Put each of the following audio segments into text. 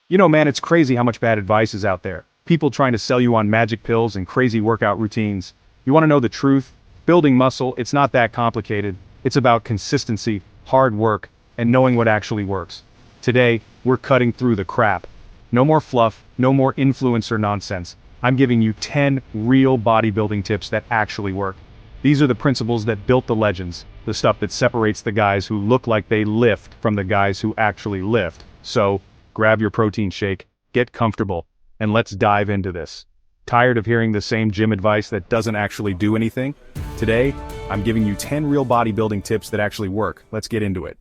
You know, man, it's crazy how much bad advice is out there. People trying to sell you on magic pills and crazy workout routines. You want to know the truth? Building muscle, it's not that complicated. It's about consistency, hard work, and knowing what actually works. Today, we're cutting through the crap. No more fluff, no more influencer nonsense. I'm giving you 10 real bodybuilding tips that actually work. These are the principles that built the legends, the stuff that separates the guys who look like they lift from the guys who actually lift. So, grab your protein shake, get comfortable, and let's dive into this. Tired of hearing the same gym advice that doesn't actually do anything? Today, I'm giving you 10 real bodybuilding tips that actually work. Let's get into it.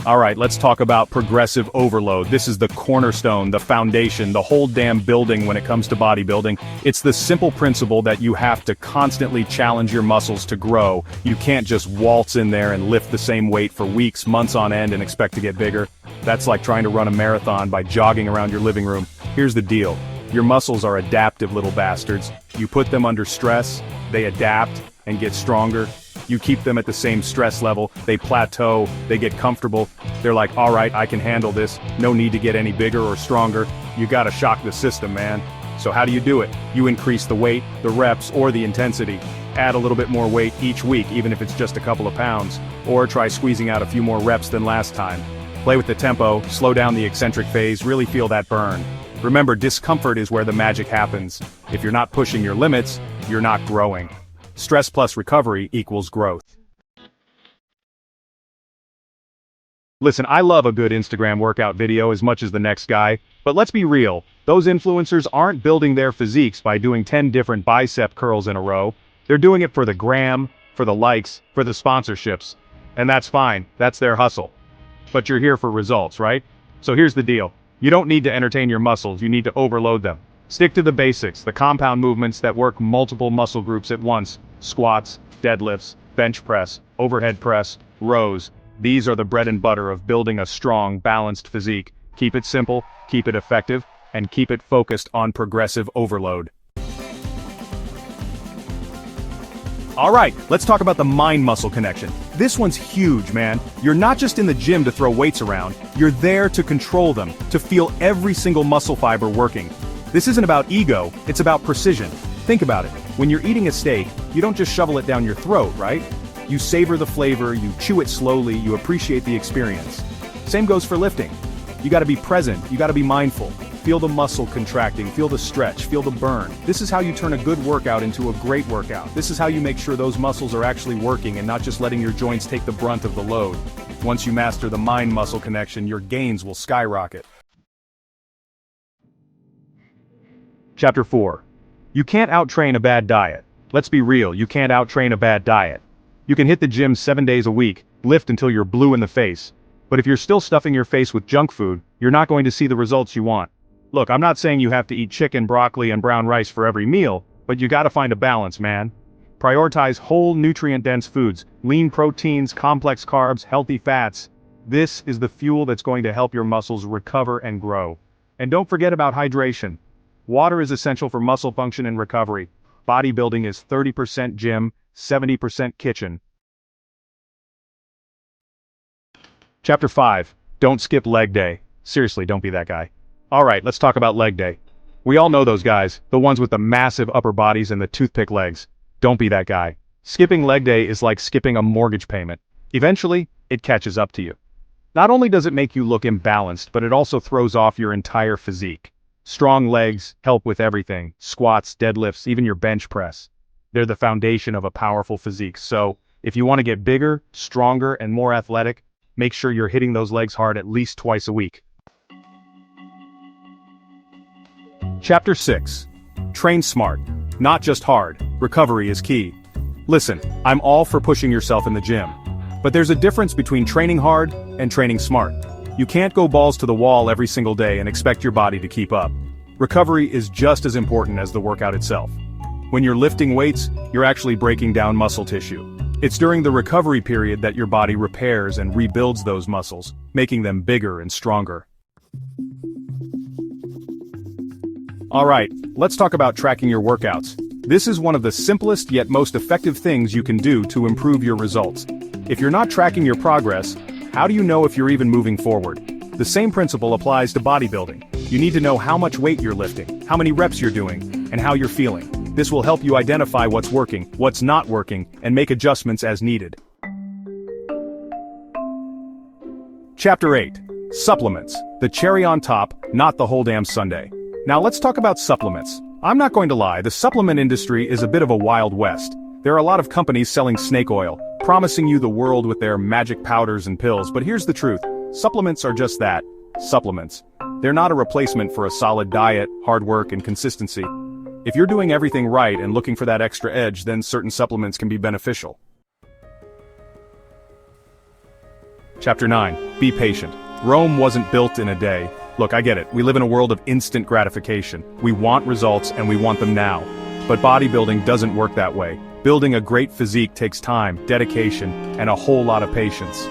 Alright, let's talk about progressive overload. This is the cornerstone, the foundation, the whole damn building when it comes to bodybuilding. It's the simple principle that you have to constantly challenge your muscles to grow. You can't just waltz in there and lift the same weight for weeks, months on end and expect to get bigger. That's like trying to run a marathon by jogging around your living room. Here's the deal. Your muscles are adaptive little bastards. You put them under stress, they adapt and get stronger. You keep them at the same stress level, they plateau, they get comfortable. They're like, alright, I can handle this, no need to get any bigger or stronger. You gotta shock the system, man. So how do you do it? You increase the weight, the reps, or the intensity. Add a little bit more weight each week, even if it's just a couple of pounds. Or try squeezing out a few more reps than last time. Play with the tempo, slow down the eccentric phase, really feel that burn. Remember, discomfort is where the magic happens. If you're not pushing your limits, you're not growing. Stress plus recovery equals growth. Listen, I love a good Instagram workout video as much as the next guy, but let's be real, those influencers aren't building their physiques by doing 10 different bicep curls in a row. They're doing it for the gram, for the likes, for the sponsorships. And that's fine, that's their hustle. But you're here for results, right? So here's the deal. You don't need to entertain your muscles, you need to overload them. Stick to the basics, the compound movements that work multiple muscle groups at once. Squats, deadlifts, bench press, overhead press, rows. These are the bread and butter of building a strong, balanced physique. Keep it simple, keep it effective, and keep it focused on progressive overload. Alright, let's talk about the mind-muscle connection. This one's huge, man. You're not just in the gym to throw weights around, you're there to control them, to feel every single muscle fiber working. This isn't about ego, it's about precision. Think about it. When you're eating a steak, you don't just shovel it down your throat, right? You savor the flavor, you chew it slowly, you appreciate the experience. Same goes for lifting. You gotta be present, you gotta be mindful. Feel the muscle contracting, feel the stretch, feel the burn. This is how you turn a good workout into a great workout. This is how you make sure those muscles are actually working and not just letting your joints take the brunt of the load. Once you master the mind-muscle connection, your gains will skyrocket. Chapter 4. You can't out-train a bad diet. Let's be real, you can't out-train a bad diet. You can hit the gym 7 days a week, lift until you're blue in the face. But if you're still stuffing your face with junk food, you're not going to see the results you want. Look, I'm not saying you have to eat chicken, broccoli, and brown rice for every meal, but you gotta find a balance, man. Prioritize whole, nutrient-dense foods, lean proteins, complex carbs, healthy fats. This is the fuel that's going to help your muscles recover and grow. And don't forget about hydration. Water is essential for muscle function and recovery. Bodybuilding is 30% gym, 70% kitchen. Chapter 5. Don't skip leg day. Seriously, don't be that guy. Alright, let's talk about leg day. We all know those guys, the ones with the massive upper bodies and the toothpick legs. Don't be that guy. Skipping leg day is like skipping a mortgage payment. Eventually, it catches up to you. Not only does it make you look imbalanced, but it also throws off your entire physique. Strong legs help with everything. Squats, deadlifts, even your bench press. They're the foundation of a powerful physique. So, if you want to get bigger, stronger, and more athletic, make sure you're hitting those legs hard at least twice a week. Chapter 6. Train smart, not just hard. Recovery is key. Listen, I'm all for pushing yourself in the gym. But there's a difference between training hard and training smart. You can't go balls to the wall every single day and expect your body to keep up. Recovery is just as important as the workout itself. When you're lifting weights, you're actually breaking down muscle tissue. It's during the recovery period that your body repairs and rebuilds those muscles, making them bigger and stronger. Alright, let's talk about tracking your workouts. This is one of the simplest yet most effective things you can do to improve your results. If you're not tracking your progress, How do you know if you're even moving forward? The same principle applies to bodybuilding. You need to know how much weight you're lifting, how many reps you're doing, and how you're feeling. This will help you identify what's working, what's not working, and make adjustments as needed. Chapter 8. Supplements. The cherry on top, not the whole damn sundae. Now let's talk about supplements. I'm not going to lie, the supplement industry is a bit of a wild west. There are a lot of companies selling snake oil, promising you the world with their magic powders and pills, but here's the truth. Supplements are just that, supplements. They're not a replacement for a solid diet, hard work, and consistency. If you're doing everything right and looking for that extra edge, then certain supplements can be beneficial. Chapter 9. Be patient. Rome wasn't built in a day. Look, I get it. We live in a world of instant gratification. We want results and we want them now. But bodybuilding doesn't work that way. Building a great physique takes time, dedication, and a whole lot of patience.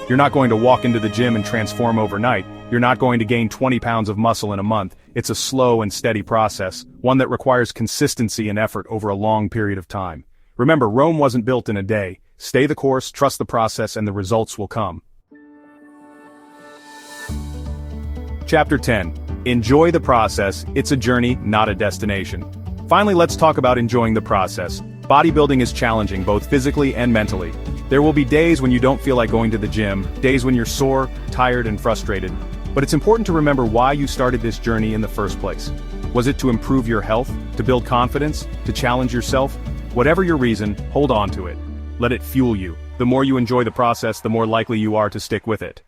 You're not going to walk into the gym and transform overnight. You're not going to gain 20 pounds of muscle in a month. It's a slow and steady process, one that requires consistency and effort over a long period of time. Remember, Rome wasn't built in a day. Stay the course, trust the process, and the results will come. Chapter 10. Enjoy the process. It's a journey, not a destination. Finally, let's talk about enjoying the process. Bodybuilding is challenging, both physically and mentally. There will be days when you don't feel like going to the gym, days when you're sore, tired, and frustrated. But it's important to remember why you started this journey in the first place. Was it to improve your health, to build confidence, to challenge yourself? Whatever your reason, hold on to it. Let it fuel you. The more you enjoy the process, the more likely you are to stick with it.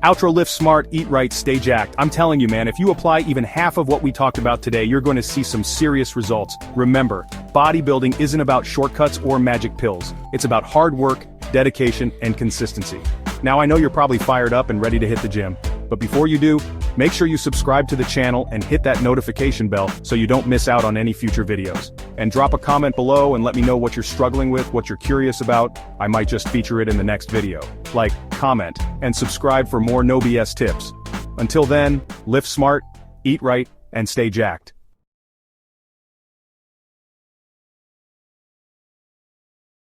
Outro: lift smart, eat right, stay jacked. I'm telling you, man, if you apply even half of what we talked about today, you're going to see some serious results. Remember, bodybuilding isn't about shortcuts or magic pills. It's about hard work, dedication, and consistency. Now I know you're probably fired up and ready to hit the gym, but before you do, make sure you subscribe to the channel and hit that notification bell so you don't miss out on any future videos. And drop a comment below and let me know what you're struggling with, what you're curious about. I might just feature it in the next video. Like, comment, and subscribe for more no BS tips. Until then, lift smart, eat right, and stay jacked.